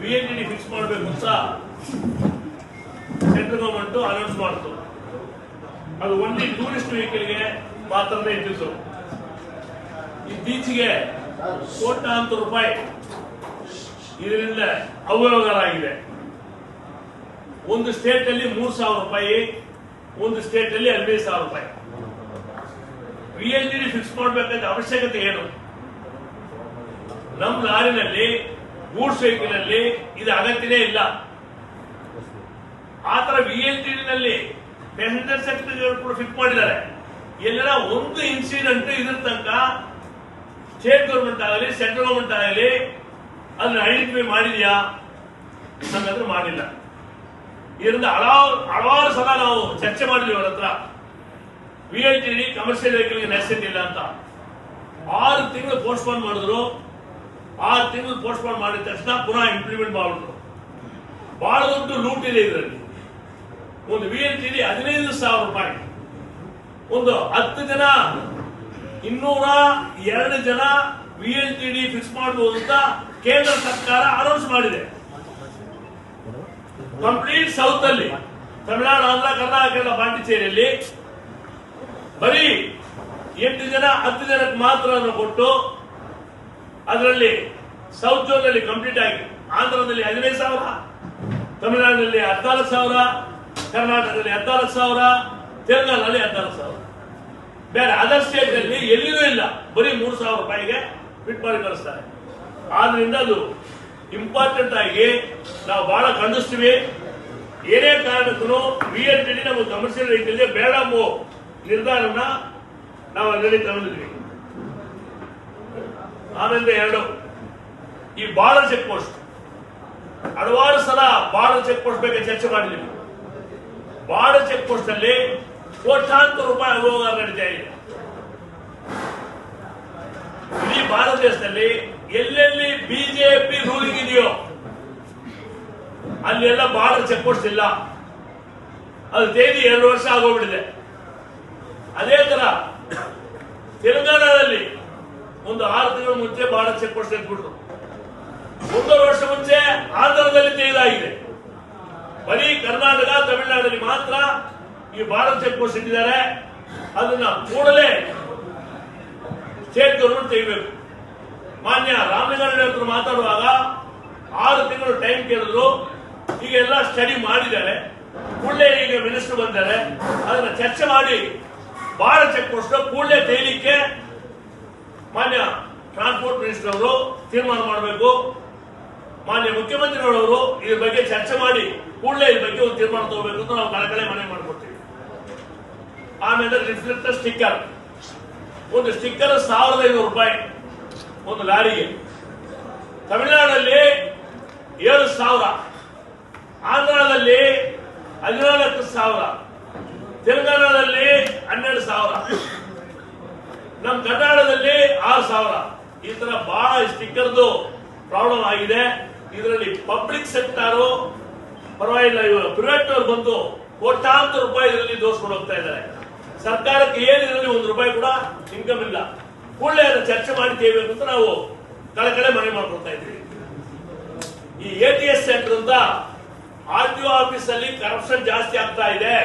VLTD fix ಮಾಡಬೇಕು ಅಂತ central government announce ಮಾಡ್ತು. ಅದು ಓನ್ಲಿ ಟೂರಿಸ್ಟ್ ವೆಹಿಕಲ್ಗೆ ಮಾತ್ರನೇ ಇದ್ದಿದ್ದು. ಇತ್ತೀಚೆಗೆ ಕೋಟ್ಯಾಂತರ ರೂಪಾಯಿ ಇದರಿಂದ ಅವ್ಯವಹಾರ ಆಗಿದೆ. ಒಂದು ಸ್ಟೇಟ್ ಅಲ್ಲಿ 3,000 ರೂಪಾಯಿ, ಒಂದು ಸ್ಟೇಟ್ ಅಲ್ಲಿ 15,000 ರೂಪಾಯಿ. VLTD ಫಿಕ್ಸ್ ಮಾಡಬೇಕಾದ ಅವಶ್ಯಕತೆ ಏನು? ನಮ್ಮ ಲಾರಿನಲ್ಲಿ ಗೂಡ್ಸ್ ವೆಹಿಕಲ್ ಅಲ್ಲಿ ಇದು ಅಗತ್ಯನೇ ಇಲ್ಲ. ಆತರ VLTD ನಲ್ಲಿ ಪ್ಯಾಸೆಂಜರ್ ಸೆಕ್ಟರ್ ಕೂಡ ಫಿಕ್ಸ್ ಮಾಡಿದ್ದಾರೆ. ಎಲ್ಲರ ಒಂದು ಇನ್ಸಿಡೆಂಟ್ ಇದ್ರ ತನಕ ಸ್ಟೇಟ್ ಗವರ್ಮೆಂಟ್ ಆಗಲಿ ಸೆಂಟ್ರಲ್ ಗವರ್ಮೆಂಟ್ ಆಗಲಿ ಅದನ್ನ ಐಡೆಂಟಿಫೈ ಮಾಡಿದ್ಯಾ? ನಮ್ಗಂದ್ರೆ ಮಾಡಿಲ್ಲ. ಇದರಿಂದ ಹಲವಾರು ಸಲ ನಾವು ಚರ್ಚೆ ಮಾಡಿದ್ವಿ ಅವ್ರ ಹತ್ರ. VLTD ಕಮರ್ಷಿಯಲ್ ವೆಹಿಕಲ್ಗೆ ನೆಸೆಸಿಟಿ ಇಲ್ಲ ಅಂತ 6 ತಿಂಗಳು ಪೋಸ್ಟ್ಪೋನ್ ಮಾಡಿದ್ರು. 6 ತಿಂಗಳು ಪೋಸ್ಟ್ಪೋನ್ ಮಾಡಿದ ತಕ್ಷಣ ಪುನಃ ಇಂಪ್ಲಿಮೆಂಟ್ ಮಾಡಿದ್ರು. ಬಹಳ ದೊಡ್ಡ ಲೂಟ್ ಇದೆ ಇದರಲ್ಲಿ. ಒಂದು VLTD 15,000 ರೂಪಾಯಿ. ಒಂದು 10 ಜನ 202 ಜನ VLTD ಫಿಕ್ಸ್ ಮಾಡಬಹುದು ಅಂತ ಕೇಂದ್ರ ಸರ್ಕಾರ ಅನೌನ್ಸ್ ಮಾಡಿದೆ. ಕಂಪ್ಲೀಟ್ ಸೌತ್ ಅಲ್ಲಿ, ತಮಿಳುನಾಡು, ಆಂಧ್ರ, ಕರ್ನಾಟಕ, ಪಾಂಡಿಚೇರಿಯಲ್ಲಿ ಬರೀ 8 ಜನ 10 ಜನಕ್ಕೆ ಮಾತ್ರ ಕೊಟ್ಟು ಅದರಲ್ಲಿ ಸೌತ್ ಝೋನ್ ಅಲ್ಲಿ ಕಂಪ್ಲೀಟ್ ಆಗಿ ಆಂಧ್ರದಲ್ಲಿ 15,000, ತಮಿಳುನಾಡಿನಲ್ಲಿ 14,000, ಕರ್ನಾಟಕದಲ್ಲಿ 14,000, ತೆಲಂಗಾಣದಲ್ಲಿ 14,000. ಬೇರೆ ಅದರ್ ಸ್ಟೇಟ್ ಅಲ್ಲಿ ಎಲ್ಲಿಯೂ ಇಲ್ಲ, ಬರೀ 3,000 ರೂಪಾಯಿಗೆ ಫಿಟ್ ಮಾಡಿ ಕಳಿಸ್ತಾರೆ. ಆದ್ರಿಂದ ಅದು ಇಂಪಾರ್ಟೆಂಟ್ ಆಗಿ ನಾವು ಬಹಳ ಖಂಡಿಸ್ತೀವಿ. ಏನೇ ಕಾರಣಕ್ಕೂ VLTD ನಮ್ಮ ಕಮರ್ಷಿಯಲ್ ವೆಹಿಕಲ್ಗೆ ಬೇಡ ಎಂಬ ನಿರ್ಧಾರನ ನಾವು ಆಲ್ರೆಡಿ ತಗೊಂಡಿದ್ವಿ. ಆಮೇಲೆ 2 ಈ ಬಾರ್ಡರ್ ಚೆಕ್ ಪೋಸ್ಟ್, ಹಲವಾರು ಸಲ ಬಾರ್ಡರ್ ಚೆಕ್ ಪೋಸ್ಟ್ ಬಗ್ಗೆ ಚರ್ಚೆ ಮಾಡಿದ್ದೀವಿ. ಬಾರ್ಡರ್ ಚೆಕ್ ಪೋಸ್ಟ್ ಅಲ್ಲಿ ಕೋಟ್ಯಾಂತರ ರೂಪಾಯಿ ಅವ್ಯವಹಾರ ನಡೀತಾ ಇದೆ. ಇಡೀ ಭಾರತ ದೇಶದಲ್ಲಿ ಎಲ್ಲೆಲ್ಲಿ ಬಿಜೆಪಿ ರೂಲಿಂಗ್ ಇದೆಯೋ ಅಲ್ಲೆಲ್ಲ ಬಾರ್ಡರ್ ಚೆಕ್ ಪೋಸ್ಟ್ ಇಲ್ಲ. ಅದು ತೇದಿ 2 ವರ್ಷ ಆಗೋಗ್ಬಿಟ್ಟಿದೆ. ಅದೇ ತರ ತೆಲಂಗಾಣದಲ್ಲಿ ಒಂದು 6 ತಿಂಗಳ ಮುಂಚೆ ಬಾರ್ಡರ್ ಚೆಕ್ ಪೋಸ್ಟ್ ಎತ್ಬಿಟ್ರು. 1 ವರ್ಷ ಮುಂಚೆ ಆಂಧ್ರದಲ್ಲಿ ತೆಗೆದಾಗಿದೆ. ಬರೀ ಕರ್ನಾಟಕ, ತಮಿಳುನಾಡಲ್ಲಿ ಮಾತ್ರ ಈ ಬಾರ್ಡರ್ ಚೆಕ್ ಪೋಸ್ಟ್ ಇಟ್ಟಿದ್ದಾರೆ. ಅದನ್ನ ಕೂಡಲೇ ಸ್ಟೇಟ್ ಗವರ್ಮೆಂಟ್ ತೆಗಿಬೇಕು. ಮಾನ್ಯ ರಾಮಲಿಂಗಾರೆಡ್ಡಿ ಅವರು ಮಾತಾಡುವಾಗ 6 ತಿಂಗಳು ಟೈಮ್ ಕೇಳಿದ್ರು. ಈಗ ಎಲ್ಲ ಸ್ಟಡಿ ಮಾಡಿದ್ದಾರೆ. ಕೂಡಲೇ ಈಗ ಮಿನಿಸ್ಟರ್ ಬಂದಿದ್ದಾರೆ. ಅದನ್ನ ಚರ್ಚೆ ಮಾಡಿ ಬಾರ್ಡರ್ ಚೆಕ್ ಪೋಸ್ಟ್ ಕೂಡಲೇ ತೆಗಿಲಿಕ್ಕೆ ಮಾನ್ಯ ಟ್ರಾನ್ಸ್ಪೋರ್ಟ್ ಮಿನಿಸ್ಟರ್ ಅವರು ತೀರ್ಮಾನ ಮಾಡಬೇಕು. ಮಾನ್ಯ ಮುಖ್ಯಮಂತ್ರಿಗಳವರು ಇದ್ರ ಬಗ್ಗೆ ಚರ್ಚೆ ಮಾಡಿ ಕೂಡಲೇ ಇದ್ರ ಬಗ್ಗೆ ಒಂದು ತೀರ್ಮಾನ ತಗೋಬೇಕು ಅಂತ ನಾವು ಕಳಕಳೆ ಮನವಿ ಮಾಡ್ಕೊಡ್ತೀವಿ. ಆಮೇಲೆ ರಿಫ್ಲೆಕ್ಟರ್ ಸ್ಟಿಕ್ಕರ್, ಒಂದು ಸ್ಟಿಕ್ಕರ್ 1,500 ರೂಪಾಯಿ ಒಂದು ಲಾರಿಗೆ. ತಮಿಳುನಾಡಲ್ಲಿ 7,000, ಆಂಧ್ರದಲ್ಲಿ 14,000, ತೆಲಂಗಾಣದಲ್ಲಿ 12,000, ನಮ್ಮ ಕರ್ನಾಟಕದಲ್ಲಿ 6,000. ಈ ತರ ಬಹಳ ಸ್ಟಿಕ್ಕರ್ದು ಪ್ರಾಬ್ಲಮ್ ಆಗಿದೆ. ಇದರಲ್ಲಿ ಪಬ್ಲಿಕ್ ಸೆಕ್ಟರ್ ಪರವಾಗಿಲ್ಲ, ಇವರು ಪ್ರೈವೇಟ್ ಅವರು ಬಂದು ಕೋಟ್ಯಾಂತರ ರೂಪಾಯಿ ಇದರಲ್ಲಿ ದೋಸ್ಕೊಂಡು ಹೋಗ್ತಾ ಇದ್ದಾರೆ. ಸರ್ಕಾರಕ್ಕೆ ಏನಿದ್ರಲ್ಲಿ 1 ರೂಪಾಯಿ ಕೂಡ ಇನ್ಕಮ್ ಇಲ್ಲ. ಕೂಡಲೇ ಅದನ್ನು ಚರ್ಚೆ ಮಾಡಿ ತೆಗಿಬೇಕು ಅಂತ ನಾವು ಕಳೆ ಮನವಿ ಮಾಡ್ಕೊಳ್ತಾ ಇದ್ದೀವಿ. ಈ ATS ಸೆಂಟರ್ ಅಂತ RTO ಆಫೀಸ್ ಅಲ್ಲಿ ಕರಪ್ಷನ್ ಜಾಸ್ತಿ ಆಗ್ತಾ ಇದೆ.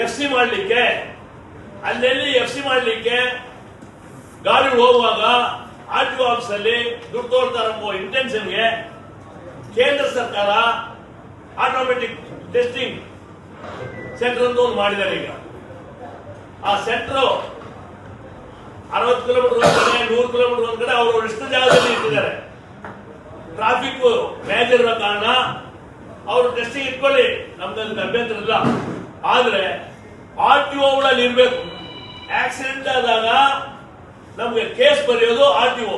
FC ಮಾಡ್ಲಿಕ್ಕೆ, ಅಲ್ಲೆಲ್ಲಿ FC ಮಾಡ್ಲಿಕ್ಕೆ ಗಾಡಿ ಹೋಗುವಾಗ RTO ಆಫೀಸ್ ಅಲ್ಲಿ ದುಡ್ಡು ತೋರ್ತಾರೆ ಎಂಬ ಇಂಟೆನ್ಷನ್ಗೆ ಕೇಂದ್ರ ಸರ್ಕಾರ ಆಟೋಮೆಟಿಕ್ ಟೆಸ್ಟಿಂಗ್ ಸೆಂಟರ್ ಅಂತ ಒಂದು ಮಾಡಿದ್ದಾರೆ. ಈಗ ಆ ಸೆಂಟರ್ 60 ಕಿಲೋಮೀಟರ್ ಒಂದ್ ಕಡೆ, 100 ಕಿಲೋಮೀಟರ್ ಒಂದ್ ಕಡೆ ಅವರು ಎಷ್ಟು ಜಾಗದಲ್ಲಿ ಇಟ್ಟಿದ್ದಾರೆ. ಟ್ರಾಫಿಕ್ ಮೇಜರ್ ಇರೋ ಕಾರಣ ಅವರು ಟೆಸ್ಟಿಂಗ್ ಇಟ್ಕೊಳ್ಳಿ, ನಮ್ದು ಅಭ್ಯಂತರ ಇಲ್ಲ. ಆದ್ರೆ RTOಗಳಲ್ಲಿ ಇರ್ಬೇಕು. ಆಕ್ಸಿಡೆಂಟ್ ಆದಾಗ ನಮ್ಗೆ ಕೇಸ್ ಬರೆಯೋದು RTO.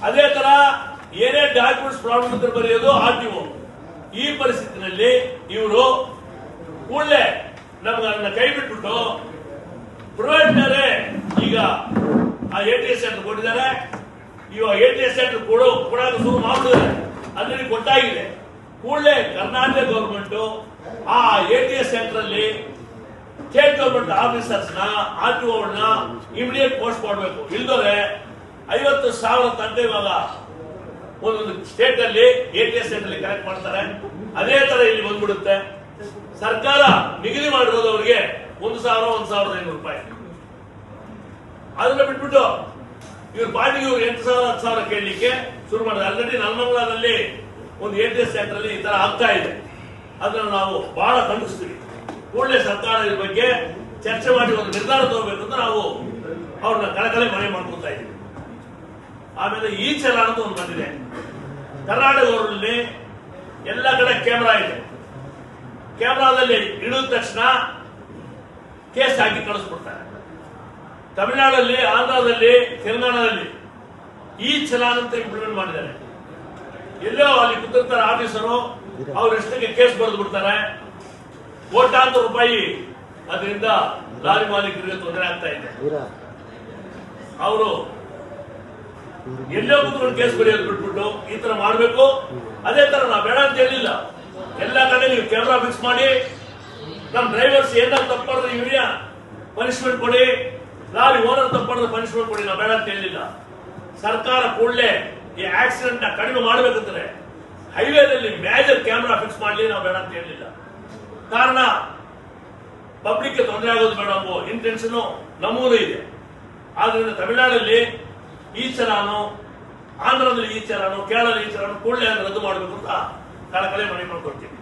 ಅದೇ ತರ ಏನೇ ಡಾಕ್ಯುಮೆಂಟ್ಸ್ ಪ್ರಾಬ್ಲಮ್ ಇದ್ರೆ ಬರೆಯೋದು RTO. ಈ ಪರಿಸ್ಥಿತಿನಲ್ಲಿ ಇವರು ಕೂಡಲೇ ನಮ್ಗೆ ಅದನ್ನ ಕೈ ಬಿಟ್ಬಿಟ್ಟು ಪ್ರೈವೇಟ್ನವರೇ ಈಗ ಆ ATS ಸೆಂಟರ್ ಕೊಟ್ಟಿದ್ದಾರೆ. ಇವಾಗ ATS ಸೆಂಟರ್ ಕೊಡೋಕೆ ಶುರು ಮಾಡಿದ್ದಾರೆ. ಅಲ್ಲಿ ಕೊಟ್ಟಾಗಿದೆ. ಕೂಡಲೇ ಕರ್ನಾಟಕ ಗವರ್ಮೆಂಟ್ ಆ ATS ಸೆಂಟರ್ ಅಲ್ಲಿ ಸ್ಟೇಟ್ ಗವರ್ಮೆಂಟ್ ಆಫೀಸರ್ಸ್ ನ RTO ಇಮಿಡಿಯೇಟ್ ಪೋಸ್ಟ್ ಮಾಡಬೇಕು. ಇಲ್ದೋರೆ 50,000 ತನಕ ಇವಾಗ ಒಂದೊಂದು ಸ್ಟೇಟ್ ಅಲ್ಲಿ ATS ಅಲ್ಲಿ ಕಲೆಕ್ಟ್ ಮಾಡ್ತಾರೆ. ಅದೇ ತರ ಇಲ್ಲಿ ಬಂದ್ಬಿಡುತ್ತೆ. ಸರ್ಕಾರ ನಿಗದಿ ಮಾಡಿರೋದು ಅವರಿಗೆ 1,000, 1,500 ರೂಪಾಯಿ. ಅದನ್ನ ಬಿಟ್ಬಿಟ್ಟು ಇವ್ರ ಪಾರ್ಟಿಗೆ ಇವ್ರು 8,000, 10,000 ಕೇಳಲಿಕ್ಕೆ ಶುರು ಮಾಡಿದ್ರೆ. ಆಲ್ರೆಡಿ ನಲ್ಮಂಗಲದಲ್ಲಿ ಒಂದು ATS ಸೆಂಟರ್ ಅಲ್ಲಿ ಈ ತರ ಆಗ್ತಾ ಇದೆ. ಅದನ್ನು ನಾವು ಬಹಳ ಖಂಡಿಸ್ತೀವಿ. ಕೂಡಲೇ ಸರ್ಕಾರ ಇದ್ರ ಬಗ್ಗೆ ಚರ್ಚೆ ಮಾಡಿ ಒಂದು ನಿರ್ಧಾರ ತಗೋಬೇಕು ಅಂತ ನಾವು ಅವ್ರನ್ನ ಕಳಕಳೆ ಮನೆ ಮಾಡ್ಕೊತಾ ಇದ್ದೀವಿ. ಆಮೇಲೆ ಈ ಚಲಾನ ಒಂದು ಬಂದಿದೆ. ಕರ್ನಾಟಕದಲ್ಲಿ ಎಲ್ಲ ಕಡೆ ಕ್ಯಾಮೆರಾ ಇದೆ. ಕ್ಯಾಮೆರಾದಲ್ಲಿ ಇಳಿದ ತಕ್ಷಣ ಕೇಸ್ ಹಾಕಿ ಕಳಿಸ್ಬಿಡ್ತಾರೆ. ತಮಿಳುನಾಡಲ್ಲಿ, ಆಂಧ್ರದಲ್ಲಿ, ತೆಲಂಗಾಣದಲ್ಲಿ ಈ ಚಲಾನ್ ಅಂತ ಇಂಪ್ಲಿಮೆಂಟ್ ಮಾಡಿದ್ದಾರೆ. ಎಲ್ಲೋ ಅಲ್ಲಿ ಕೂತಿರ್ತಾರೆ ಆಫೀಸರು, ಅವರಷ್ಟಕ್ಕೆ ಕೇಸ್ ಬರೆದು ಬಿಡ್ತಾರೆ. ಕೋಟ್ಯಾಂತರ ರೂಪಾಯಿ ಅದರಿಂದ ಲಾರಿ ಮಾಲೀಕರಿಗೆ ತೊಂದರೆ ಆಗ್ತಾ ಇದೆ. ಅವರು ಎಲ್ಲೋ ಕೂತ್ಕೊಂಡು ಕೇಸ್ ಬರೆಯೋದು ಬಿಟ್ಬಿಟ್ಟು ಈ ತರ ಮಾಡಬೇಕು. ಅದೇ ತರ ನಾವು ಬೇಡ ಅಂತ ಹೇಳಿಲ್ಲ. ಎಲ್ಲ ಕಡೆ ನೀವು ಕ್ಯಾಮ್ರಾ ಫಿಕ್ಸ್ ಮಾಡಿ, ನಮ್ಮ ಡ್ರೈವರ್ಸ್ ಏನಾದ್ರು ತಪ್ಪು ಮಾಡಿದ್ರೆ ಇವರಿಗೆ ಪನಿಷ್ಮೆಂಟ್ ಕೊಡಿ, ಲಾರಿ ಓನರ್ ತಪ್ಪು ಮಾಡಿದ್ರೆ ಪನಿಷ್ಮೆಂಟ್ ಕೊಡಿ. ನಾವು ಬೇಡ ಅಂತ ಹೇಳಿಲ್ಲ. ಸರ್ಕಾರ ಕೂಡಲೇ ಈ ಆಕ್ಸಿಡೆಂಟ್ ಕಡಿಮೆ ಮಾಡಬೇಕಂದ್ರೆ ಹೈವೇದಲ್ಲಿ ಮೇಜರ್ ಕ್ಯಾಮ್ರಾ ಫಿಕ್ಸ್ ಮಾಡಲಿ. ನಾವು ಬೇಡ ಅಂತ ಹೇಳಿಲ್ಲ. ಕಾರಣ ಪಬ್ಲಿಕ್ಗೆ ತೊಂದರೆ ಆಗೋದು ಬೇಡ ಎಂಬ ಇಂಟೆನ್ಷನ್ ನಮೂದು ಇದೆ. ಆದ್ರಿಂದ ತಮಿಳುನಾಡಲ್ಲಿ ಈ ಚಲಾನು, ಆಂಧ್ರದಲ್ಲಿ ಈ ಚಲಾನು, ಕೇರಳದಲ್ಲಿ ಈ ಚಲಾನು ಕೂಡಲೇ ರದ್ದು ಮಾಡಬೇಕು ಅಂತ ಕಳಕಳೆ ಮನವಿ ಮಾಡ್ಕೊಳ್ತೀವಿ.